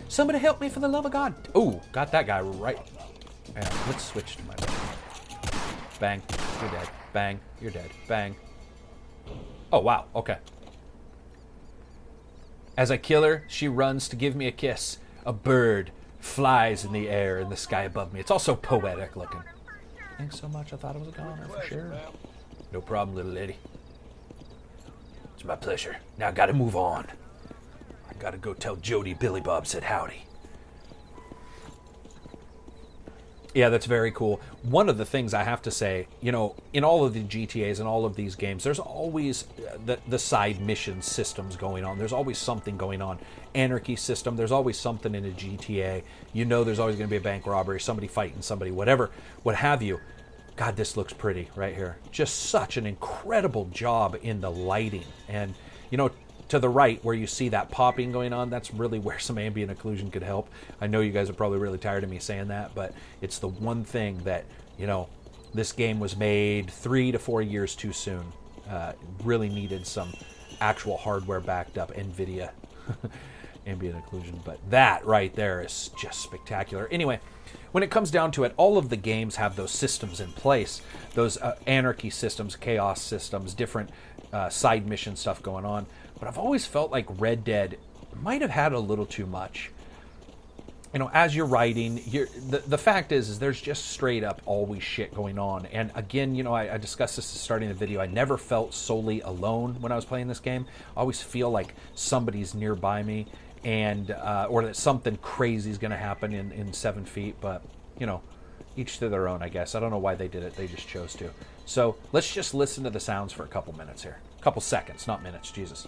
Somebody help me for the love of God. Oh, got that guy right. Yeah, let's switch to my bang. You're dead. Bang. You're dead. Bang. Oh, wow. Okay. As I kill her, she runs to give me a kiss. A bird flies in the air in the sky above me. It's also poetic looking. Thanks so much. I thought it was a goner for sure. No problem, little lady. It's my pleasure. Now I gotta move on. I gotta go tell Jody Billy Bob said howdy. Yeah, that's very cool. One of the things I have to say, you know, in all of the GTAs and all of these games, there's always the side mission systems going on. There's always something going on. Anarchy system, there's always something in a GTA. You know there's always going to be a bank robbery, somebody fighting somebody, whatever, what have you. God, this looks pretty right here. Just such an incredible job in the lighting. And, you know, to the right where you see that popping going on, that's really where some ambient occlusion could help. I know you guys are probably really tired of me saying that, but it's the one thing that, you know, this game was made 3 to 4 years too soon. Really needed some actual hardware backed up NVIDIA ambient occlusion. But that right there is just spectacular. Anyway, when it comes down to it, all of the games have those systems in place. Those anarchy systems, chaos systems, different side mission stuff going on. But I've always felt like Red Dead might have had a little too much. You know, as you're writing, the fact is there's just straight up always shit going on. And again, you know, I discussed this at starting the video. I never felt solely alone when I was playing this game. I always feel like somebody's nearby me, and or that something crazy is going to happen in 7 feet. But, you know, each to their own, I guess. I don't know why they did it. They just chose to. So let's just listen to the sounds for a couple minutes here. A couple seconds, not minutes. Jesus.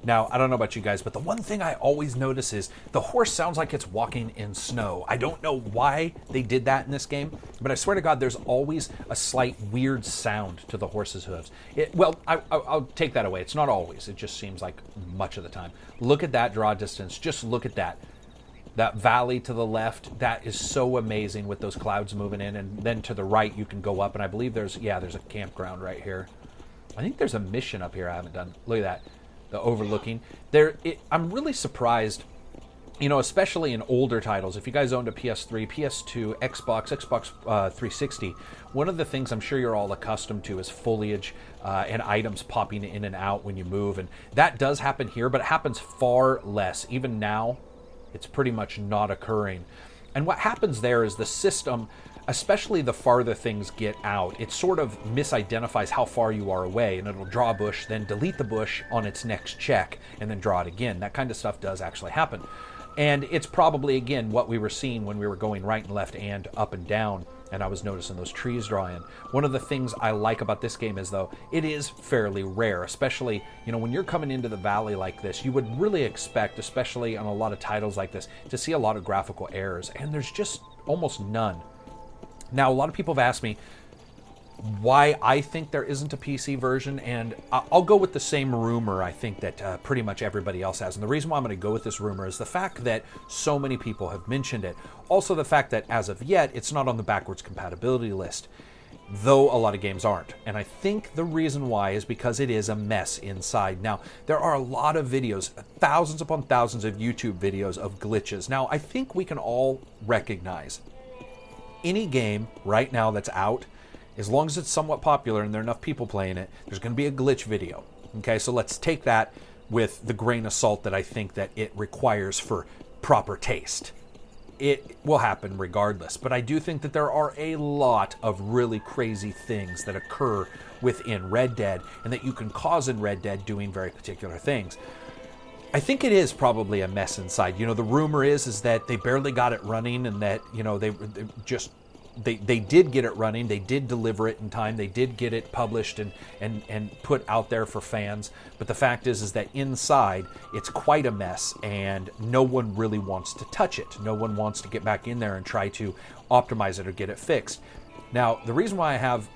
Now, I don't know about you guys, but the one thing I always notice is the horse sounds like it's walking in snow. I don't know why they did that in this game, but I swear to God, there's always a slight weird sound to the horse's hooves. I'll take that away. It's not always. It just seems like much of the time. Look at that draw distance. Just look at that. That valley to the left, that is so amazing with those clouds moving in. And then to the right, you can go up, and I believe there's a campground right here. I think there's a mission up here I haven't done. Look at that. The overlooking I'm really surprised, you know, especially in older titles. If you guys owned a PS3, PS2, Xbox 360, one of the things I'm sure you're all accustomed to is foliage and items popping in and out when you move, and that does happen here, but it happens far less. Even now, it's pretty much not occurring. And what happens there is the system, especially the farther things get out, it sort of misidentifies how far you are away, and it'll draw a bush, then delete the bush on its next check, and then draw it again. That kind of stuff does actually happen. And it's probably, again, what we were seeing when we were going right and left and up and down, and I was noticing those trees draw in. One of the things I like about this game is, though, it is fairly rare, especially, you know, when you're coming into the valley like this, you would really expect, especially on a lot of titles like this, to see a lot of graphical errors, and there's just almost none. Now, a lot of people have asked me why I think there isn't a PC version, and I'll go with the same rumor I think that pretty much everybody else has. And the reason why I'm going to go with this rumor is the fact that so many people have mentioned it. Also the fact that as of yet, it's not on the backwards compatibility list, though a lot of games aren't. And I think the reason why is because it is a mess inside. Now, there are a lot of videos, thousands upon thousands of YouTube videos of glitches. Now, I think we can all recognize any game right now that's out, as long as it's somewhat popular and there are enough people playing it, there's going to be a glitch video. Okay, so let's take that with the grain of salt that I think that it requires for proper taste. it will happen regardless. But I do think that there are a lot of really crazy things that occur within Red Dead and that you can cause in Red Dead doing very particular things. I think it is probably a mess inside. The rumor is that they barely got it running, and that, they did get it running. They did deliver it in time. They did get it published and put out there for fans. But the fact is that inside, it's quite a mess, and no one really wants to touch it. No one wants to get back in there and try to optimize it or get it fixed. Now, the reason why I have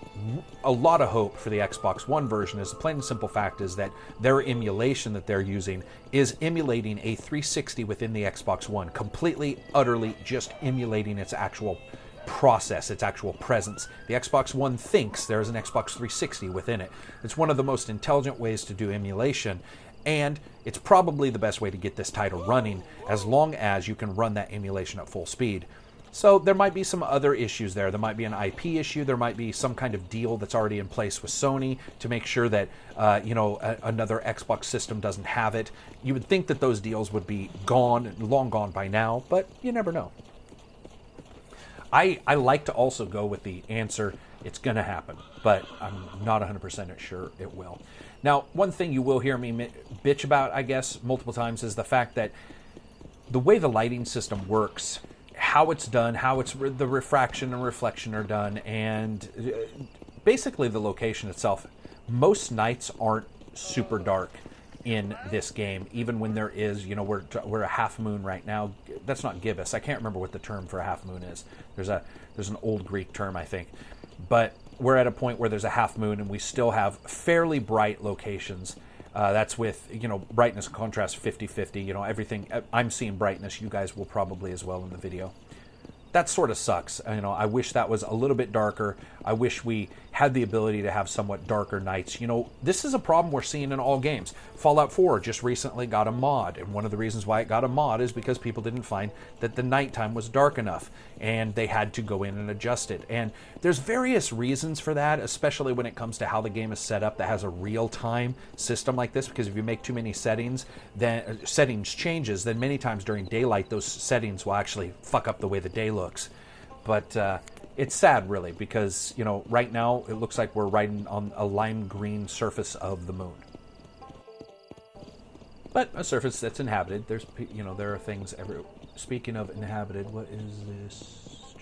a lot of hope for the Xbox One version is the plain and simple fact is that their emulation that they're using is emulating a 360 within the Xbox One, completely, utterly just emulating its actual process, its actual presence. The Xbox One thinks there's an Xbox 360 within it. It's one of the most intelligent ways to do emulation, and it's probably the best way to get this title running, as long as you can run that emulation at full speed. So there might be some other issues there. There might be an IP issue. There might be some kind of deal that's already in place with Sony to make sure that another Xbox system doesn't have it. You would think that those deals would be gone, long gone by now, but you never know. I like to also go with the answer, it's going to happen, but I'm not 100% sure it will. Now, one thing you will hear me bitch about, I guess, multiple times is the fact that the way the lighting system works, how it's done, how the refraction and reflection are done, and basically the location itself. Most nights aren't super dark in this game, even when there is, we're a half moon right now. That's not gibbous. I can't remember what the term for a half moon is. There's an old Greek term, I think. But we're at a point where there's a half moon and we still have fairly bright locations. That's with, brightness and contrast 50-50, everything. I'm seeing brightness. You guys will probably as well in the video. That sort of sucks. I wish that was a little bit darker. I wish we had the ability to have somewhat darker nights. This is a problem we're seeing in all games. Fallout 4 just recently got a mod, and one of the reasons why it got a mod is because people didn't find that the nighttime was dark enough, and they had to go in and adjust it. And there's various reasons for that, especially when it comes to how the game is set up that has a real-time system like this, because if you make too many settings, then settings changes, then many times during daylight, those settings will actually fuck up the way the day looks. But it's sad, really, because, right now it looks like we're riding on a lime green surface of the moon. But a surface that's inhabited. There's, there are things everywhere. Speaking of inhabited, what is this?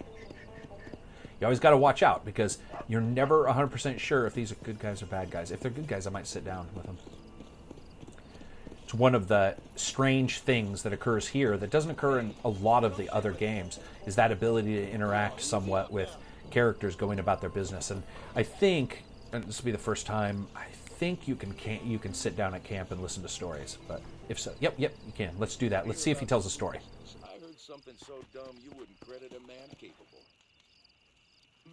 You always got to watch out, because you're never 100% sure if these are good guys or bad guys. If they're good guys, I might sit down with them. It's one of the strange things that occurs here that doesn't occur in a lot of the other games, is that ability to interact somewhat with characters going about their business. And I think, and this will be the first time, I think you can sit down at camp and listen to stories. But if so, yep, you can. Let's do that. Let's see if he tells a story. I heard something so dumb you wouldn't credit a man capable.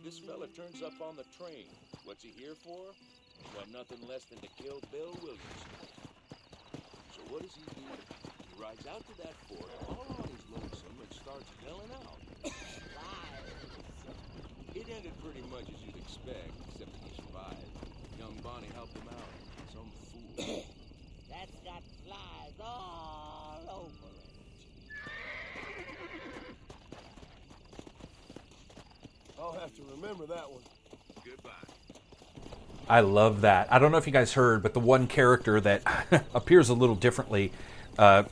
This fella turns up on the train. What's he here for? Well, nothing less than to kill Bill Williams. So what does he do? He rides out to that fort all on his lonesome and starts yelling out. It ended pretty much as you'd expect, except that he survived. Young Bonnie helped him out. Some fool. That's got flies all over it. I'll have to remember that one. Goodbye. I love that. I don't know if you guys heard, but the one character that appears a little differently, a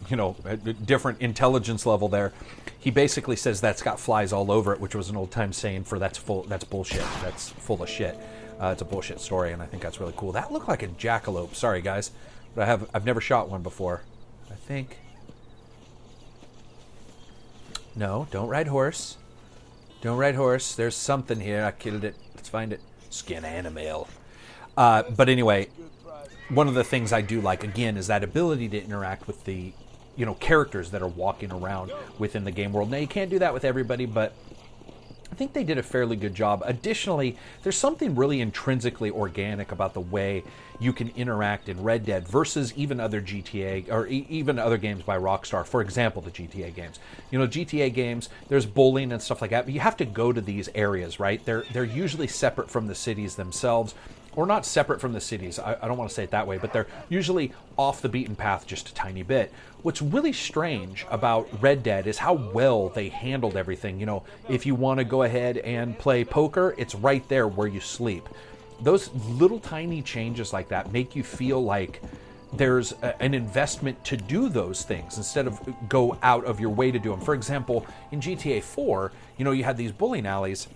different intelligence level there, he basically says that's got flies all over it, which was an old time saying for that's bullshit. That's full of shit. It's a bullshit story, and I think that's really cool. That looked like a jackalope. Sorry, guys, but I've never shot one before. I think. No, don't ride horse. Don't ride horse. There's something here. I killed it. Let's find it. Skin animal. But anyway, one of the things I do like, again, is that ability to interact with the, characters that are walking around within the game world. Now, you can't do that with everybody, but I think they did a fairly good job. Additionally, there's something really intrinsically organic about the way you can interact in Red Dead versus even other GTA or even other games by Rockstar. For example, the GTA games. GTA games, there's bowling and stuff like that, but you have to go to these areas, right? They're usually separate from the cities themselves. or not separate from the cities. I don't want to say it that way, but they're usually off the beaten path just a tiny bit. What's really strange about Red Dead is how well they handled everything. You know, if you want to go ahead and play poker, it's right there where you sleep. Those little tiny changes like that make you feel like there's an investment to do those things instead of go out of your way to do them. For example, in GTA 4, you know, you had these bowling alleys,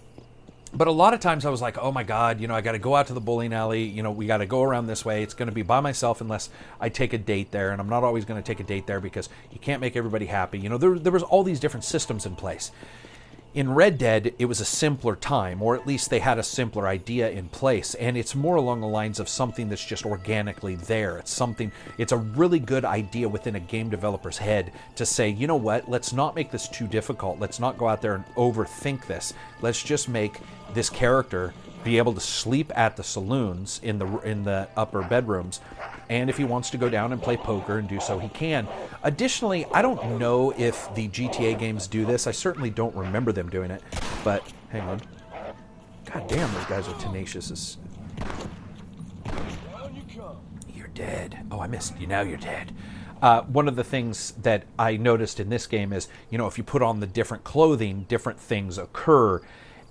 but a lot of times I was like, oh my God, you know, I got to go out to the bowling alley. You know, we got to go around this way. It's going to be by myself unless I take a date there. And I'm not always going to take a date there because you can't make everybody happy. You know, there was all these different systems in place. In Red Dead, it was a simpler time, or at least they had a simpler idea in place, and it's more along the lines of something that's just organically there. It's a really good idea within a game developer's head to say, you know what, let's not make this too difficult. Let's not go out there and overthink this. Let's just make this character be able to sleep at the saloons in the upper bedrooms, and if he wants to go down and play poker and do so, he can. Additionally, I don't know if the GTA games do this. I certainly don't remember them doing it, but hang on. God damn, those guys are tenacious. Down you come. You're dead. Oh, I missed you. Now you're dead. One of the things that I noticed in this game is, you know, if you put on the different clothing, different things occur.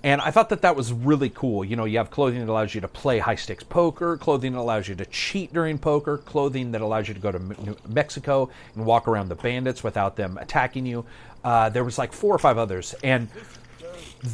And I thought that was really cool. You know, you have clothing that allows you to play high-stakes poker, clothing that allows you to cheat during poker, clothing that allows you to go to New Mexico and walk around the bandits without them attacking you. There was like 4 or 5 others. And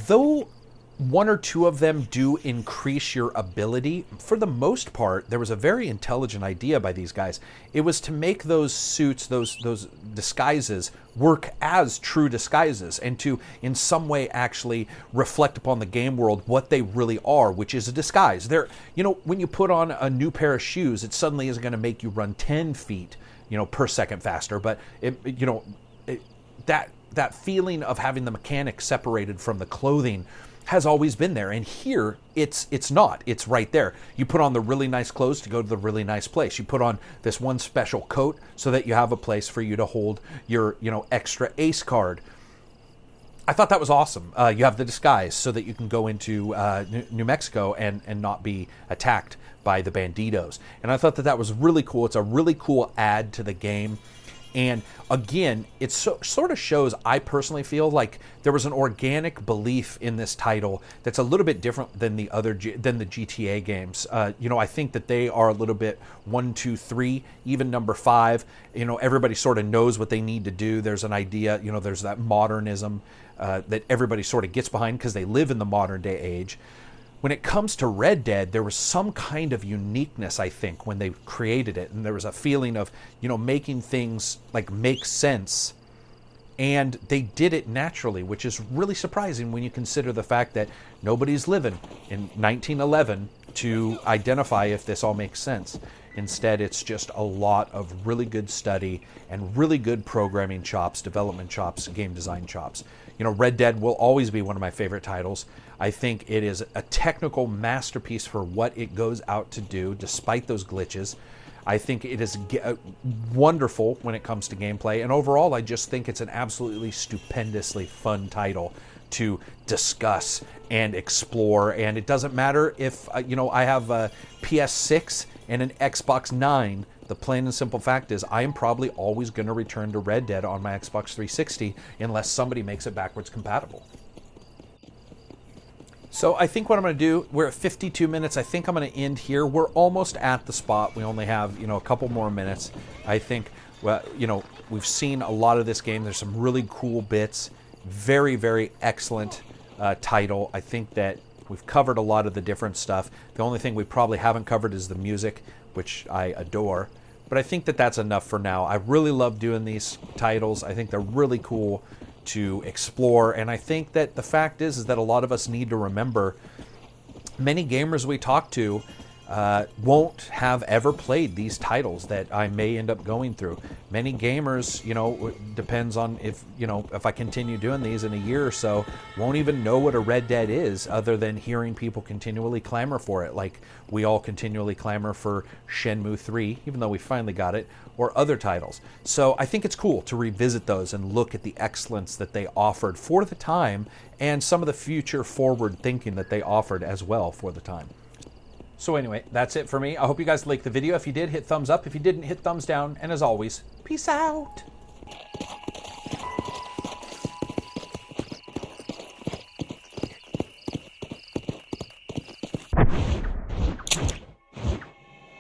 though 1 or 2 of them do increase your ability, for the most part, there was a very intelligent idea by these guys. It was to make those suits, those disguises, work as true disguises and to, in some way, actually reflect upon the game world what they really are, which is a disguise. They're, you know, when you put on a new pair of shoes, it suddenly isn't going to make you run 10 feet, you know, per second faster, but that feeling of having the mechanics separated from the clothing has always been there, and here it's not. It's right there. You put on the really nice clothes to go to the really nice place. You put on this one special coat so that you have a place for you to hold your, you know, extra ace card. I thought that was awesome. You have the disguise so that you can go into New Mexico and not be attacked by the banditos. And I thought that was really cool. It's a really cool add to the game. And again, it sort of shows, I personally feel like there was an organic belief in this title that's a little bit different than the GTA games. You know, I think that they are a little bit 1, 2, 3, even number 5. You know, everybody sort of knows what they need to do. There's an idea, you know, there's that modernism that everybody sort of gets behind because they live in the modern day age. When it comes to Red Dead, there was some kind of uniqueness, I think, when they created it. And there was a feeling of, you know, making things like make sense. And they did it naturally, which is really surprising when you consider the fact that nobody's living in 1911 to identify if this all makes sense. Instead, it's just a lot of really good study and really good programming chops, development chops, game design chops. You know, Red Dead will always be one of my favorite titles. I think it is a technical masterpiece for what it goes out to do, despite those glitches. I think it is wonderful when it comes to gameplay. And overall, I just think it's an absolutely stupendously fun title to discuss and explore. And it doesn't matter if, you know, I have a PS6 and an Xbox 9. The plain and simple fact is I am probably always going to return to Red Dead on my Xbox 360 unless somebody makes it backwards compatible. So I think what I'm going to do, we're at 52 minutes. I think I'm going to end here. We're almost at the spot. We only have, you know, a couple more minutes. I think, well, you know, we've seen a lot of this game. There's some really cool bits. Very, very excellent title. I think that we've covered a lot of the different stuff. The only thing we probably haven't covered is the music, which I adore. But I think that that's enough for now. I really love doing these titles. I think they're really cool to explore, and I think that the fact is that a lot of us need to remember many gamers we talk to won't have ever played these titles that I may end up going through. Many gamers, you know, depends on if, you know, if I continue doing these in a year or so, won't even know what a Red Dead is other than hearing people continually clamor for it, like we all continually clamor for Shenmue 3, even though we finally got it, or other titles. So I think it's cool to revisit those and look at the excellence that they offered for the time and some of the future forward thinking that they offered as well for the time. So anyway, that's it for me. I hope you guys liked the video. If you did, hit thumbs up. If you didn't, hit thumbs down. And as always, peace out.